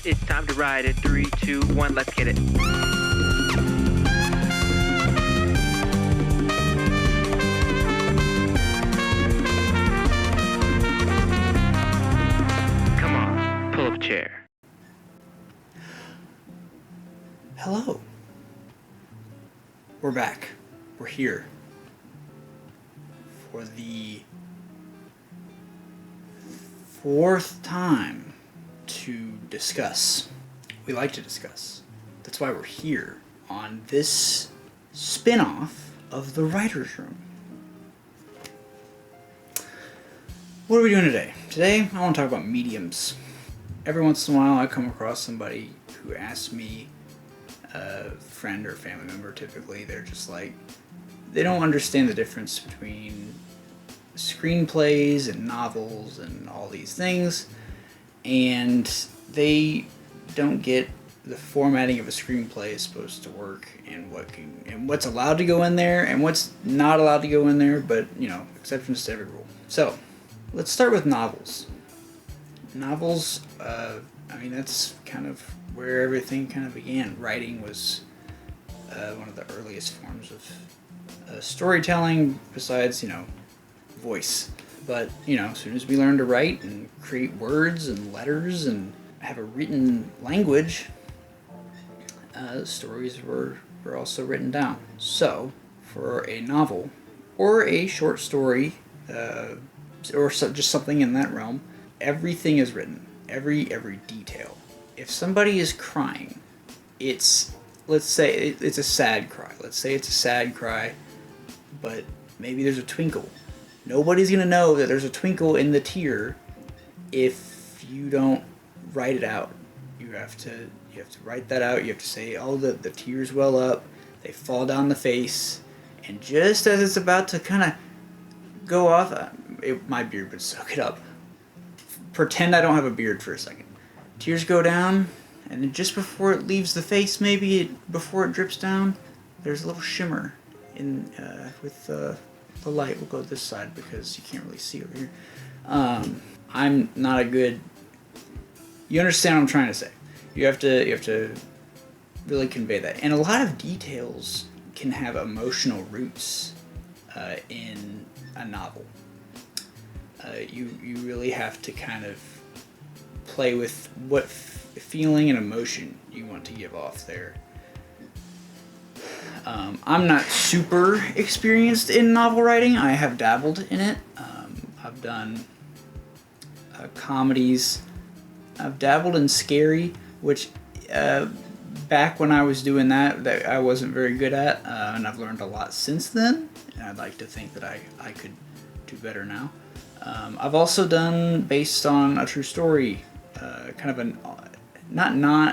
It's time to ride it. 3, 2, 1, let's get it. Come on, pull up a chair. Hello. We're back. We're here for the fourth time to discuss. We like to discuss. That's why we're here on this spin-off of the Writer's Room. What are we doing today? Today, I want to talk about mediums. Every once in a while, I come across somebody who asks me, a friend or family member typically, they're just like, they don't understand the difference between screenplays and novels and all these things, and they don't get the formatting of a screenplay is supposed to work, and what's allowed to go in there and what's not allowed to go in there, but exceptions to every rule. So let's start with novels. Novels, that's kind of where everything kind of began. Writing was one of the earliest forms of storytelling, besides voice. But as soon as we learn to write and create words and letters and have a written language, stories were also written down. So for a novel or a short story, just something in that realm, everything is written. Every detail. If somebody is crying, let's say it's a sad cry. Let's say it's a sad cry, but maybe there's a twinkle. Nobody's gonna know that there's a twinkle in the tear if you don't write it out. You have to write that out. You have to say, oh, the tears well up, they fall down the face, and just as it's about to kind of go off, my beard would soak it up. Pretend I don't have a beard for a second. Tears go down, and then just before it leaves the face, before it drips down, there's a little shimmer in with the light. We'll go this side because you can't really see over here. I'm not a good. You understand what I'm trying to say. You have to really convey that, and a lot of details can have emotional roots in a novel. You really have to kind of play with what feeling and emotion you want to give off there. I'm not super experienced in novel writing. I have dabbled in it. I've done comedies. I've dabbled in scary, which back when I was doing that I wasn't very good at, and I've learned a lot since then, and I'd like to think that I could do better now. I've also done based on a true story, kind of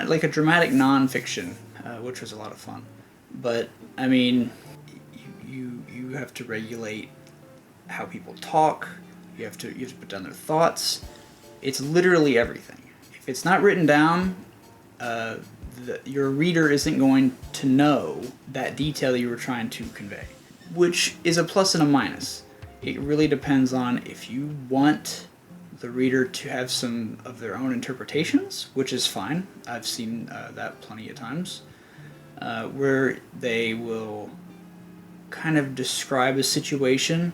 like a dramatic non-fiction, which was a lot of fun. But you have to regulate how people talk. You have to put down their thoughts. It's literally everything. If it's not written down, your reader isn't going to know that detail you were trying to convey, which is a plus and a minus. It really depends on if you want the reader to have some of their own interpretations, which is fine. I've seen that plenty of times, where they will kind of describe a situation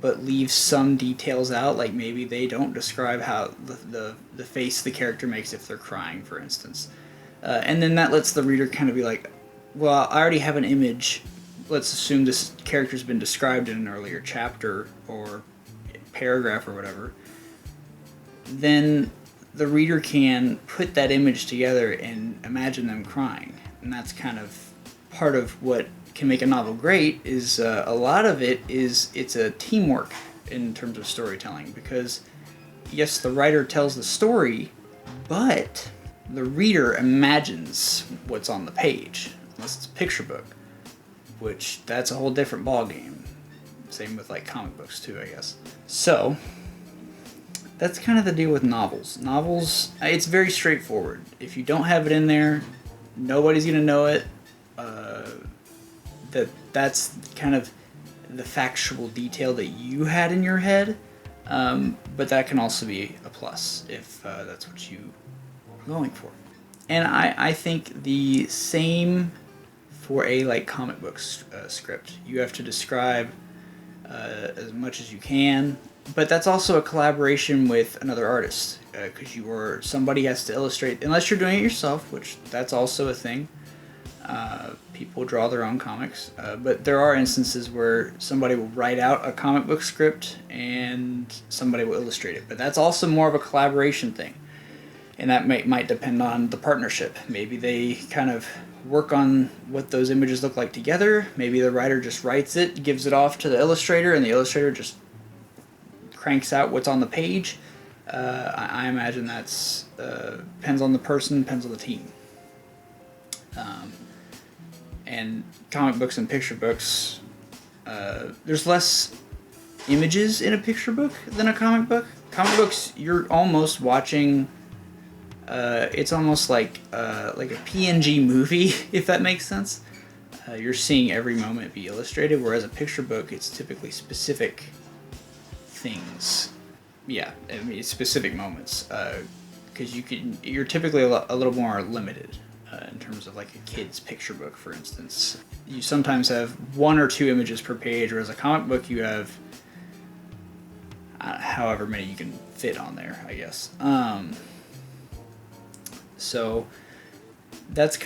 but leave some details out, like maybe they don't describe how the face the character makes if they're crying, for instance. And then that lets the reader kind of be like, well, I already have an image. Let's assume this character's been described in an earlier chapter or paragraph or whatever. Then the reader can put that image together and imagine them crying. And that's kind of part of what can make a novel great, is a lot of it's a teamwork in terms of storytelling, because yes, the writer tells the story, but the reader imagines what's on the page, unless it's a picture book, which that's a whole different ballgame. Same with like comic books too, I guess. So that's kind of the deal with novels. Novels, it's very straightforward. If you don't have it in there, nobody's gonna know it. That's kind of the factual detail that you had in your head, but that can also be a plus if that's what you going for. And I think the same for a like comic book script. You have to describe as much as you can, but that's also a collaboration with another artist, because somebody has to illustrate, unless you're doing it yourself, which that's also a thing. People draw their own comics, but there are instances where somebody will write out a comic book script and somebody will illustrate it, but that's also more of a collaboration thing, and that might depend on the partnership. Maybe they kind of work on what those images look like together. Maybe the writer just writes it, gives it off to the illustrator, and the illustrator just cranks out what's on the page. I imagine that's depends on the person, depends on the team. And comic books and picture books, there's less images in a picture book than a comic book. Comic books, you're almost watching. It's almost like a PNG movie, if that makes sense. You're seeing every moment be illustrated, whereas a picture book, it's typically specific things. Yeah, I mean, it's specific moments, because you're typically a little more limited in terms of like a kid's picture book, for instance. You sometimes have 1 or 2 images per page, whereas a comic book you have however many you can fit on there, I guess. So that's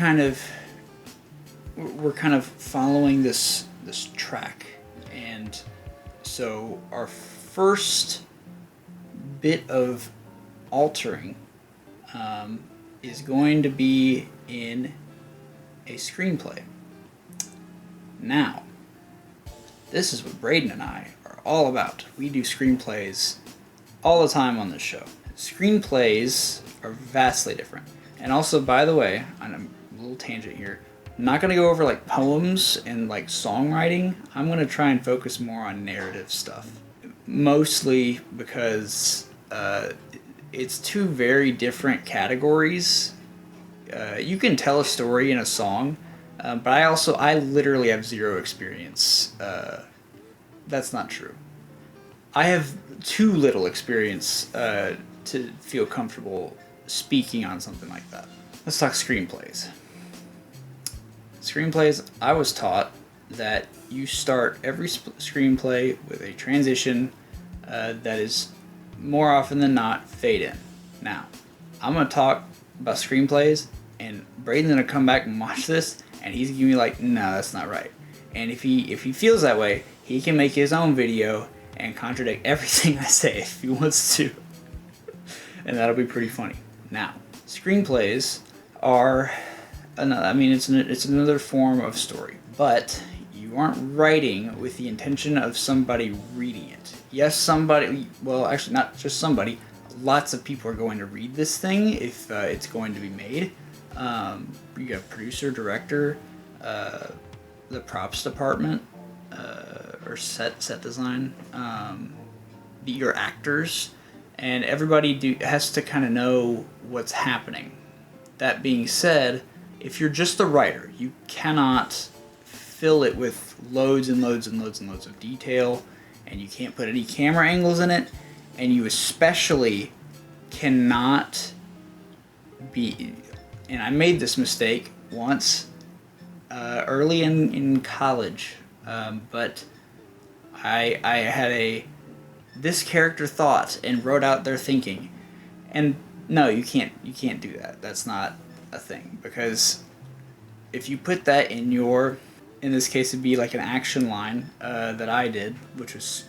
we're kind of following this track, and so our first bit of altering is going to be in a screenplay. Now, this is what Braydan and I are all about. We do screenplays all the time on this show. Screenplays are vastly different. And also, by the way, on a little tangent here, I'm not going to go over like poems and like songwriting. I'm going to try and focus more on narrative stuff. Mostly because it's 2 very different categories. You can tell a story in a song, but I literally have 0 experience. That's not true. I have too little experience to feel comfortable speaking on something like that. Let's talk screenplays. Screenplays, I was taught that you start every screenplay with a transition that is more often than not fade in. Now, I'm going to talk about screenplays, and Brayden's going to come back and watch this, and he's going to be like, no, that's not right. And if he feels that way, he can make his own video and contradict everything I say if he wants to. And that'll be pretty funny. Now, screenplays are, it's another form of story, but you aren't writing with the intention of somebody reading it. Yes, somebody, well, actually not just somebody, lots of people are going to read this thing if it's going to be made. You have producer, director, the props department, or set design, your actors, and everybody has to kind of know what's happening. That being said, if you're just the writer, you cannot fill it with loads and loads and loads and loads of detail, and you can't put any camera angles in it, and you especially cannot be, and I made this mistake once early in college, but I had this character thought and wrote out their thinking, and no, you can't do that. That's not a thing, because if you put that in this case it'd be like an action line that I did, which was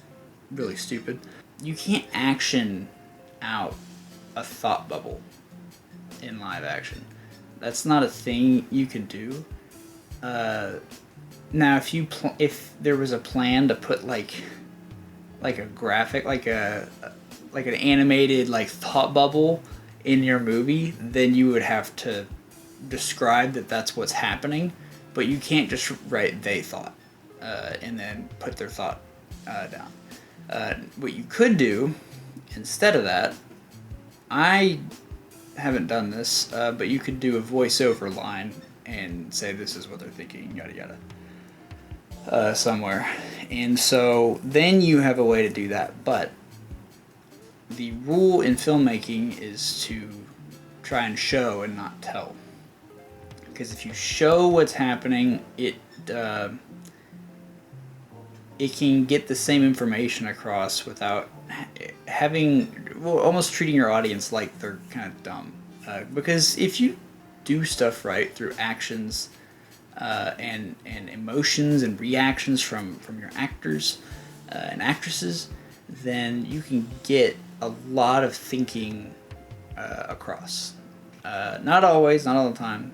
really stupid. You can't action out a thought bubble in live action. That's not a thing you can do. Now, if there was a plan to put like a graphic, like an animated like thought bubble in your movie, then you would have to describe that that's what's happening. But you can't just write "they thought" and then put their thought down. What you could do instead of that, I haven't done this, but you could do a voiceover line and say this is what they're thinking, yada yada, somewhere. And so then you have a way to do that. But the rule in filmmaking is to try and show and not tell. Because if you show what's happening, it can get the same information across without almost treating your audience like they're kind of dumb. Because if you do stuff right through actions and emotions and reactions from your actors and actresses, then you can get a lot of thinking across. Not always, not all the time.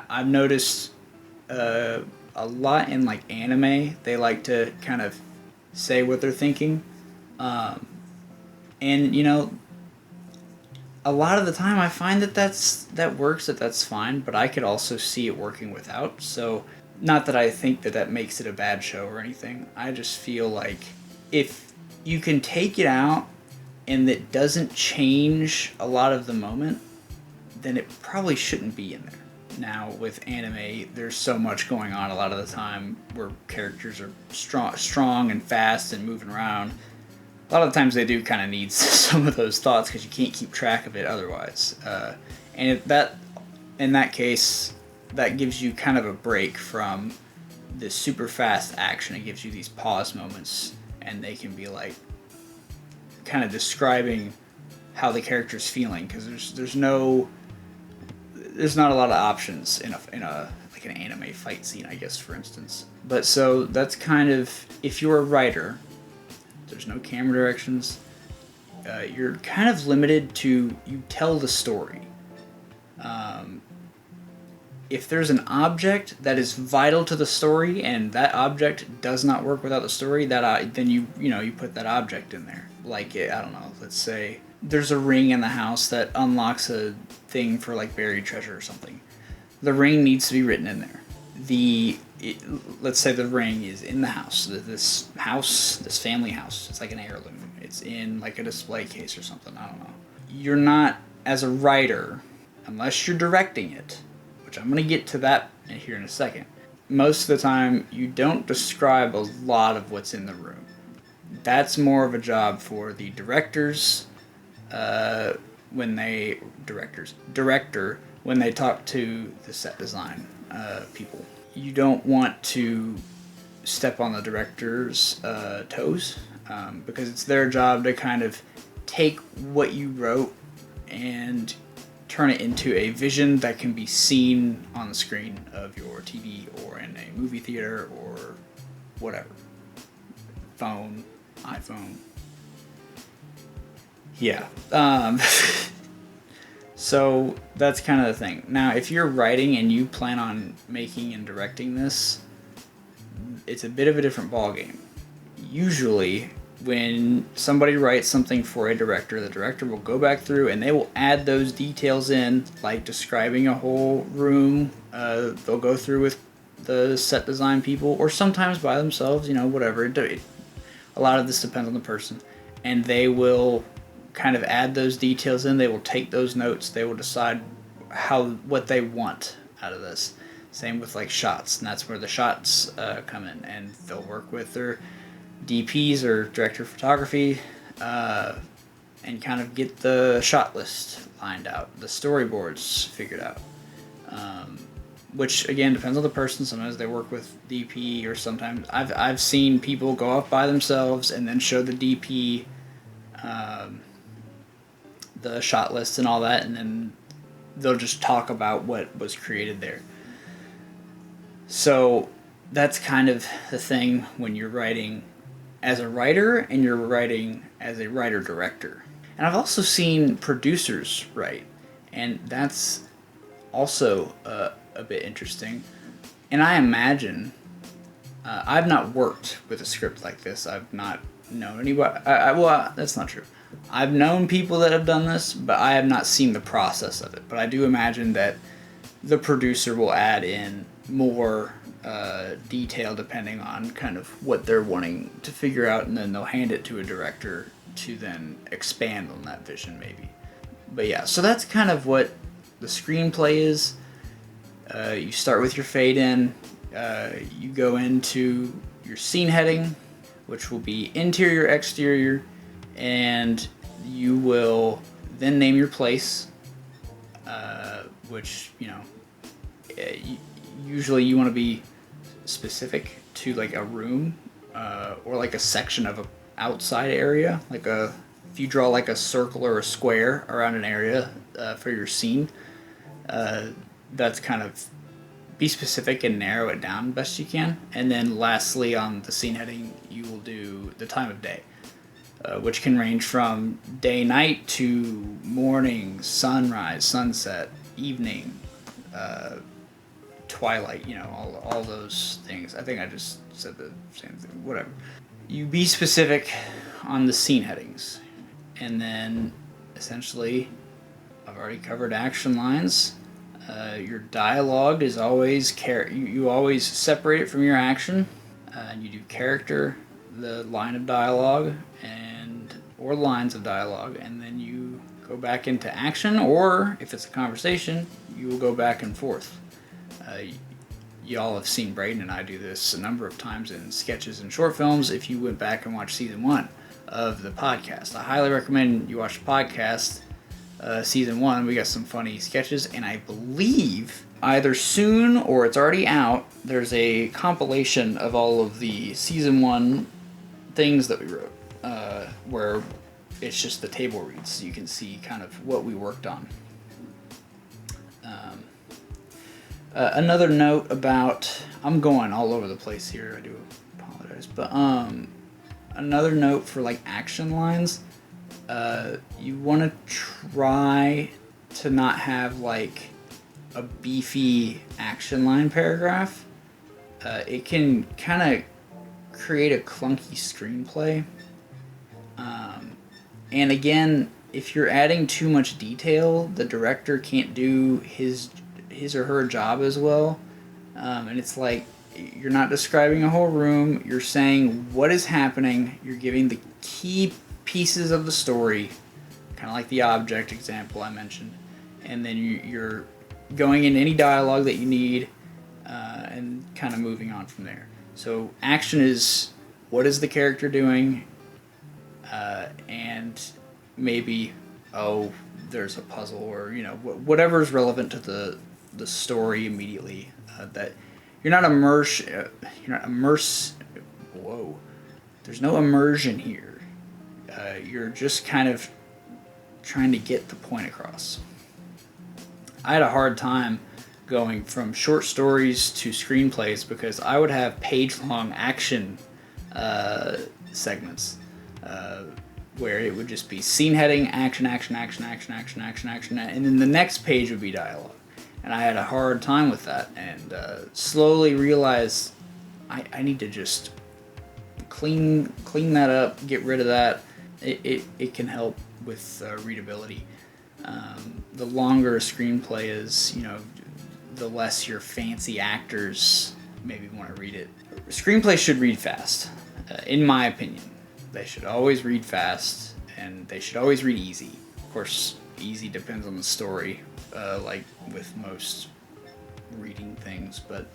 I've noticed a lot in like anime, they like to kind of say what they're thinking, and a lot of the time I find that works, that's fine, but I could also see it working without. So not that I think that makes it a bad show or anything. I just feel like if you can take it out and it doesn't change a lot of the moment, then it probably shouldn't be in there. Now with anime, there's so much going on a lot of the time where characters are strong and fast and moving around. A lot of the times they do kind of need some of those thoughts because you can't keep track of it otherwise. And in that case, that gives you kind of a break from the super fast action. It gives you these pause moments, and they can be like kind of describing how the character's feeling, because there's not a lot of options in a like an anime fight scene, I guess, for instance. But so that's kind of, if you're a writer, there's no camera directions. You're kind of limited to, you tell the story. If there's an object that is vital to the story and that object does not work without the story, then you put that object in there. Like, I don't know, let's say there's a ring in the house that unlocks a thing for like buried treasure or something. The ring needs to be written in there. Let's say the ring is in the house. This family house, it's like an heirloom. It's in like a display case or something, I don't know. You're not, as a writer, unless you're directing it, which I'm going to get to that here in a second, most of the time you don't describe a lot of what's in the room. That's more of a job for the directors, director when they talk to the set design people. You don't want to step on the director's toes, because it's their job to kind of take what you wrote and turn it into a vision that can be seen on the screen of your TV or in a movie theater or whatever. Phone, iPhone. Yeah. So that's kind of the thing. Now, if you're writing and you plan on making and directing this, it's a bit of a different ballgame. Usually, when somebody writes something for a director, the director will go back through and they will add those details in, like describing a whole room. They'll go through with the set design people, or sometimes by themselves, whatever. A lot of this depends on the person. And they will kind of add those details in. They will take those notes. They will decide what they want out of this. Same with like shots, and that's where the shots come in. And they'll work with their DPs or director of photography and kind of get the shot list lined out, the storyboards figured out. Which again depends on the person. Sometimes they work with DP, or sometimes I've seen people go off by themselves and then show the DP the shot list and all that, and then they'll just talk about what was created there. So that's kind of the thing when you're writing as a writer and you're writing as a writer-director. And I've also seen producers write, and that's also a bit interesting. And I imagine, I've not worked with a script like this. I've not known anybody. Well, that's not true. I've known people that have done this, but I have not seen the process of it. But I do imagine that the producer will add in more detail depending on kind of what they're wanting to figure out, and then they'll hand it to a director to then expand on that vision maybe. But yeah, so that's kind of what the screenplay is. You start with your fade in, you go into your scene heading, which will be interior, exterior, and you will then name your place, which, usually you want to be specific to like a room or like a section of a outside area. If you draw like a circle or a square around an area for your scene, that's kind of be specific and narrow it down best you can. And then lastly, on the scene heading, you will do the time of day, which can range from day, night to morning, sunrise, sunset, evening, twilight, all those things. I think I just said the same thing, whatever. You be specific on the scene headings. And then essentially, I've already covered action lines. Your dialogue is always you always separate it from your action. You do character, the line of dialogue, or lines of dialogue, and then you go back into action, or if it's a conversation, you will go back and forth. Y'all have seen Braydan and I do this a number of times in sketches and short films. If you went back and watched season 1 of the podcast, I highly recommend you watch the podcast. Season 1, we got some funny sketches, and I believe either soon or it's already out, there's a compilation of all of the season 1 things that we wrote, where it's just the table reads, so you can see kind of what we worked on. Another note about, I'm going all over the place here, I do apologize, but another note for like action lines, you want to try to not have like a beefy action line paragraph. It can kind of create a clunky screenplay. And again, if you're adding too much detail, the director can't do his or her job as well. And it's like, you're not describing a whole room, you're saying what is happening, you're giving the key pieces of the story, kind of like the object example I mentioned, and then you're going in any dialogue that you need, and kind of moving on from there. So action is, what is the character doing, and maybe, there's a puzzle, or whatever is relevant to the story immediately, that you're not whoa, there's no immersion here. You're just kind of trying to get the point across. I had a hard time going from short stories to screenplays because I would have page-long action segments where it would just be scene heading, action, action, action, action, action, action, action, and then the next page would be dialogue. And I had a hard time with that, and slowly realized I need to just clean that up, get rid of that. It can help with readability. The longer a screenplay is, the less your fancy actors maybe want to read it. Screenplays should read fast, in my opinion. They should always read fast, and they should always read easy. Of course, easy depends on the story, like with most reading things, but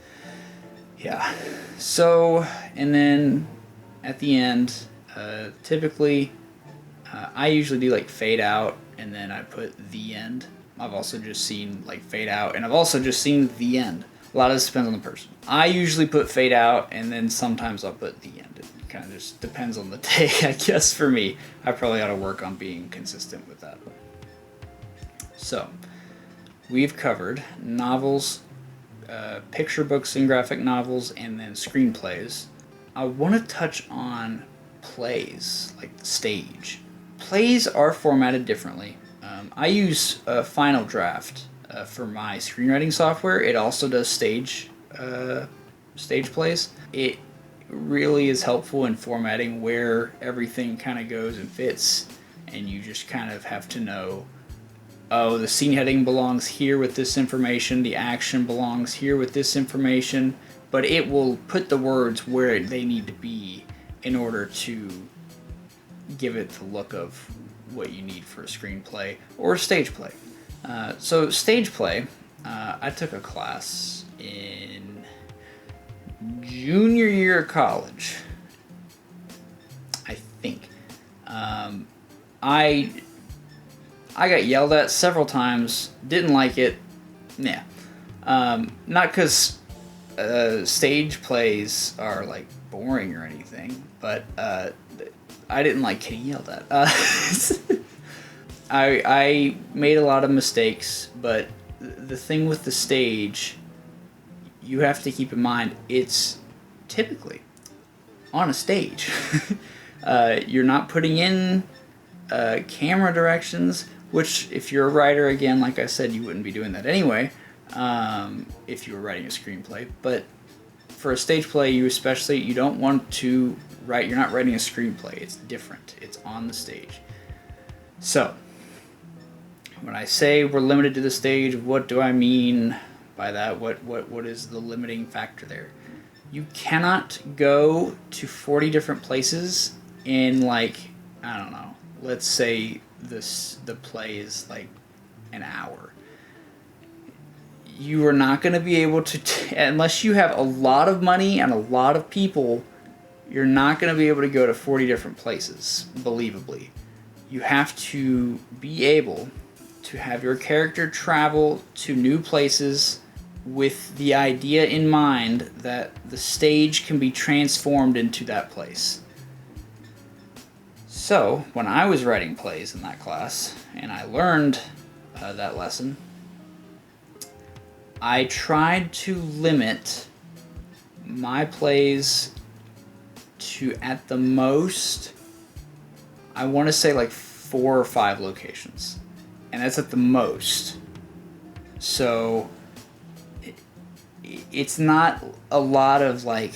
yeah. So, and then at the end, typically, I usually do like fade out, and then I put the end. I've also just seen like fade out, and I've also just seen the end. A lot of this depends on the person. I usually put fade out, and then sometimes I'll put the end. It kind of just depends on the day, I guess, for me. I probably ought to work on being consistent with that. So, we've covered novels, picture books and graphic novels, and then screenplays. I want to touch on plays, like the stage. Plays are formatted differently. I use Final Draft for my screenwriting software. It also does stage plays. It really is helpful in formatting where everything kind of goes and fits, and you just kind of have to know, the scene heading belongs here with this information, the action belongs here with this information, but it will put the words where they need to be in order to give it the look of what you need for a screenplay or a stage play. So stage play, I took a class in junior year of college, I think. I I got yelled at several times. Didn't like it. Yeah. Not because stage plays are like boring or anything, but I didn't like getting yelled at. I made a lot of mistakes, but the thing with the stage, you have to keep in mind, it's typically on a stage. You're not putting in camera directions, which if you're a writer, again, like I said, you wouldn't be doing that anyway, if you were writing a screenplay. But for a stage play, you don't want to write, you're not writing a screenplay. It's different. It's on the stage. So, when I say we're limited to the stage, what do I mean by that? What is the limiting factor there? You cannot go to 40 different places in, like, I don't know, let's say the play is like an hour. You are not going to be able to, unless you have a lot of money and a lot of people, you're not going to be able to go to 40 different places, believably. You have to be able to have your character travel to new places with the idea in mind that the stage can be transformed into that place. So, when I was writing plays in that class, and I learned that lesson, I tried to limit my plays to, at the most, I want to say like 4 or 5 locations. And that's at the most. So, it's not a lot of like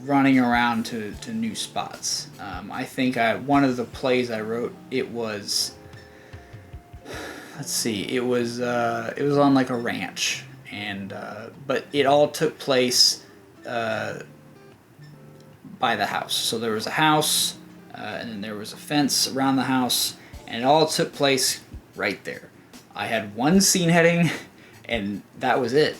running around to new spots. I think one of the plays I wrote, it was, let's see, it was on like a ranch, and but it all took place by the house. So there was a house, and then there was a fence around the house, and it all took place right there. I had one scene heading, and that was it.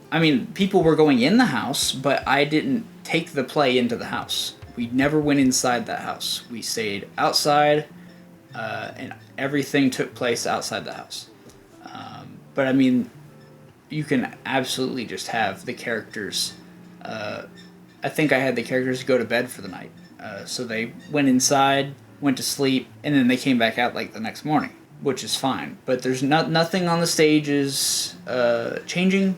I mean, people were going in the house, but I didn't take the play into the house. We never went inside that house. We stayed outside, and everything took place outside the house. But I mean, you can absolutely just have the characters. I think I had the characters go to bed for the night. So they went inside, went to sleep, and then they came back out like the next morning, which is fine. But there's nothing on the stage is changing.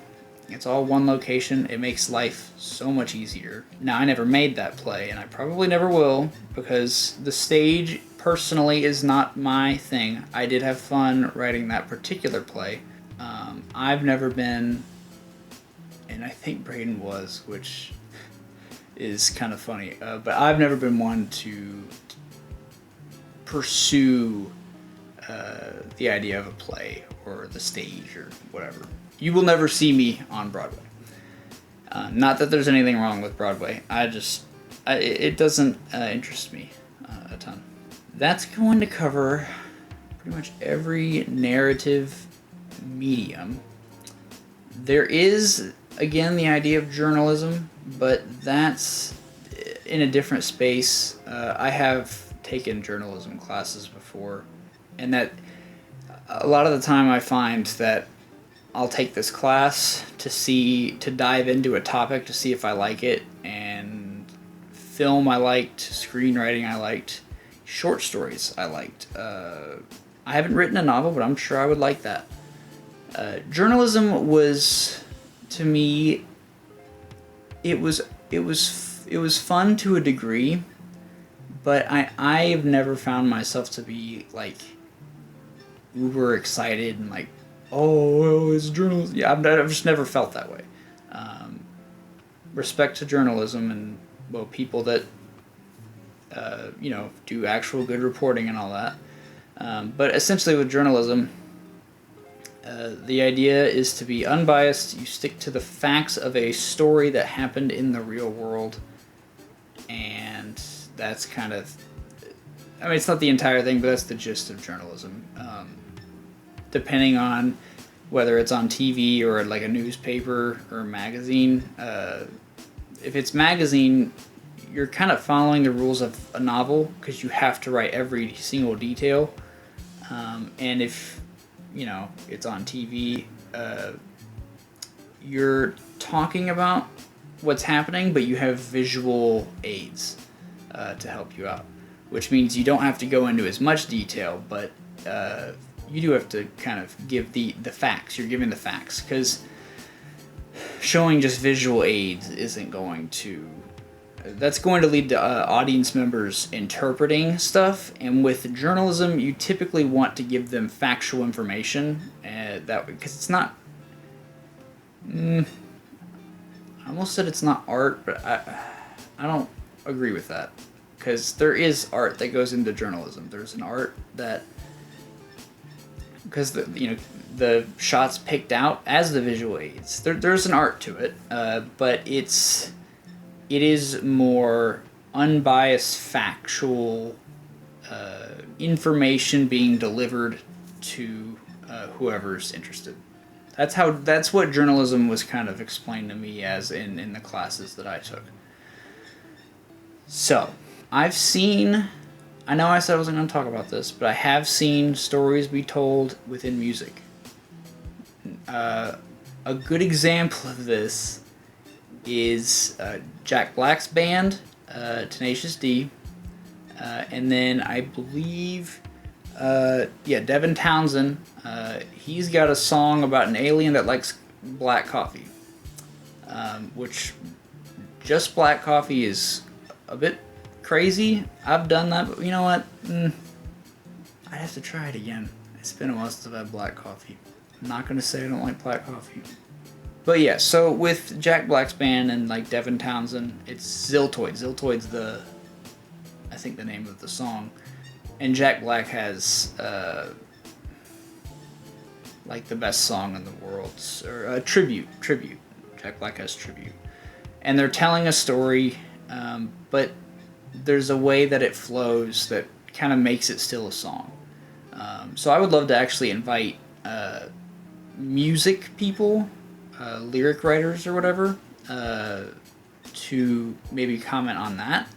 It's all one location. It makes life so much easier. Now, I never made that play, and I probably never will, because the stage, personally, is not my thing. I did have fun writing that particular play. I've never been, and I think Braydan was, which is kind of funny, but I've never been one to pursue the idea of a play or the stage or whatever. You will never see me on Broadway. Not that there's anything wrong with Broadway. It doesn't interest me a ton. That's going to cover pretty much every narrative medium. There is, again, the idea of journalism, but that's in a different space. I have taken journalism classes before, and that a lot of the time I find that I'll take this class to dive into a topic to see if I like it, and film I liked, screenwriting I liked, short stories I liked. I haven't written a novel, but I'm sure I would like that. Journalism was, to me, it was fun to a degree, but I've never found myself to be like uber excited and like, oh, well, it's journalism. Yeah, I've just never felt that way. Respect to journalism and, well, people that do actual good reporting and all that. But essentially with journalism, the idea is to be unbiased. You stick to the facts of a story that happened in the real world, and that's kind of, I mean, it's not the entire thing, but that's the gist of journalism. Depending on whether it's on TV or like a newspaper or a magazine, if it's magazine, you're kind of following the rules of a novel because you have to write every single detail. And if, it's on TV, you're talking about what's happening, but you have visual aids to help you out, which means you don't have to go into as much detail, but you do have to kind of give the facts. You're giving the facts, because showing just visual aids isn't going to... That's going to lead to audience members interpreting stuff, and with journalism, you typically want to give them factual information, because it's not... I almost said it's not art, but I don't agree with that, because there is art that goes into journalism. There's an art that... Because the shots picked out as the visual aids, there's an art to it, but it is more unbiased, factual information being delivered to whoever's interested. That's what journalism was kind of explained to me as in the classes that I took. So, I know I said I wasn't going to talk about this, but I have seen stories be told within music. A good example of this is Jack Black's band, Tenacious D, and then I believe, Devin Townsend. He's got a song about an alien that likes black coffee, which just black coffee is a bit crazy. I've done that, but you know what? I'd have to try it again. It's been a while since I've had black coffee. I'm not going to say I don't like black coffee. But yeah, so with Jack Black's band and like Devin Townsend, it's Ziltoid. Ziltoid's the name of the song. And Jack Black has like the best song in the world, or tribute. Jack Black has tribute. And they're telling a story, but there's a way that it flows that kind of makes it still a song. So I would love to actually invite music people, lyric writers or whatever, to maybe comment on that.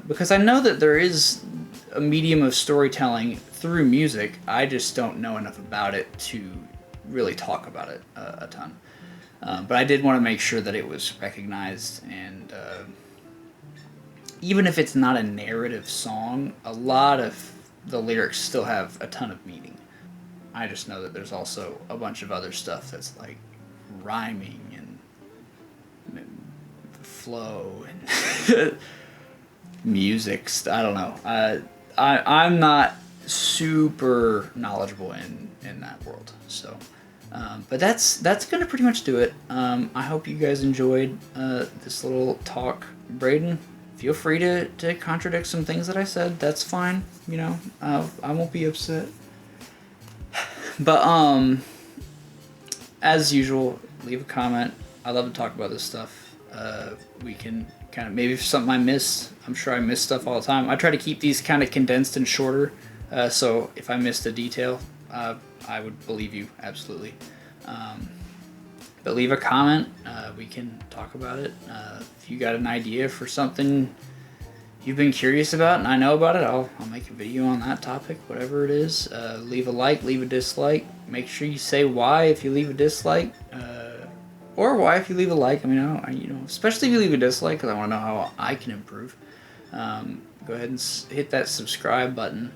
Because I know that there is a medium of storytelling through music. I just don't know enough about it to really talk about it a ton. But I did want to make sure that it was recognized, and even if it's not a narrative song, a lot of the lyrics still have a ton of meaning. I just know that there's also a bunch of other stuff that's like rhyming and flow and music. I don't know. I'm not super knowledgeable in that world. So, but that's gonna pretty much do it. I hope you guys enjoyed this little talk. Braydan, feel free to contradict some things that I said. That's fine. I won't be upset. But as usual, leave a comment. I love to talk about this stuff. We can kind of, maybe if something I miss, I'm sure I miss stuff all the time. I try to keep these kind of condensed and shorter, so if I missed a detail, I would believe you, absolutely. But leave a comment. We can talk about it. If you got an idea for something you've been curious about and I know about it, I'll make a video on that topic, whatever it is. Leave a like, leave a dislike. Make sure you say why if you leave a dislike, or why if you leave a like. I mean, especially if you leave a dislike, because I want to know how I can improve. Go ahead and hit that subscribe button.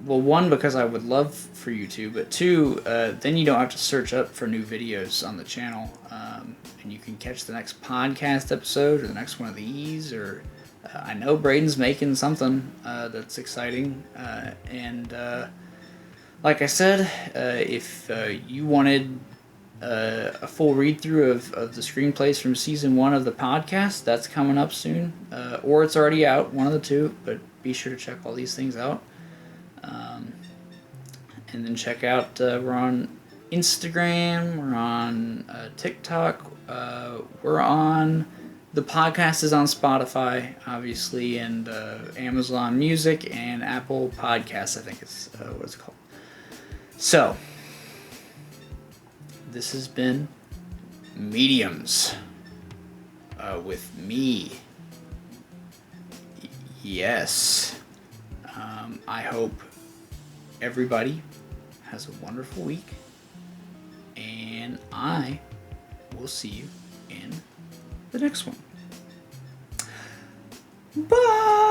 Well, one, because I would love for you to, but two, then you don't have to search up for new videos on the channel, and you can catch the next podcast episode or the next one of these, or I know Braydan's making something that's exciting, and like I said, if you wanted a full read-through of the screenplays from Season 1 of the podcast, that's coming up soon, or it's already out, one of the two, but be sure to check all these things out. And then check out, we're on Instagram, we're on TikTok, we're on, the podcast is on Spotify, obviously, and Amazon Music and Apple Podcasts, I think is what it's called. So, this has been Mediums with me. Yes. I hope everybody has a wonderful week. And I will see you in the next one. Bye!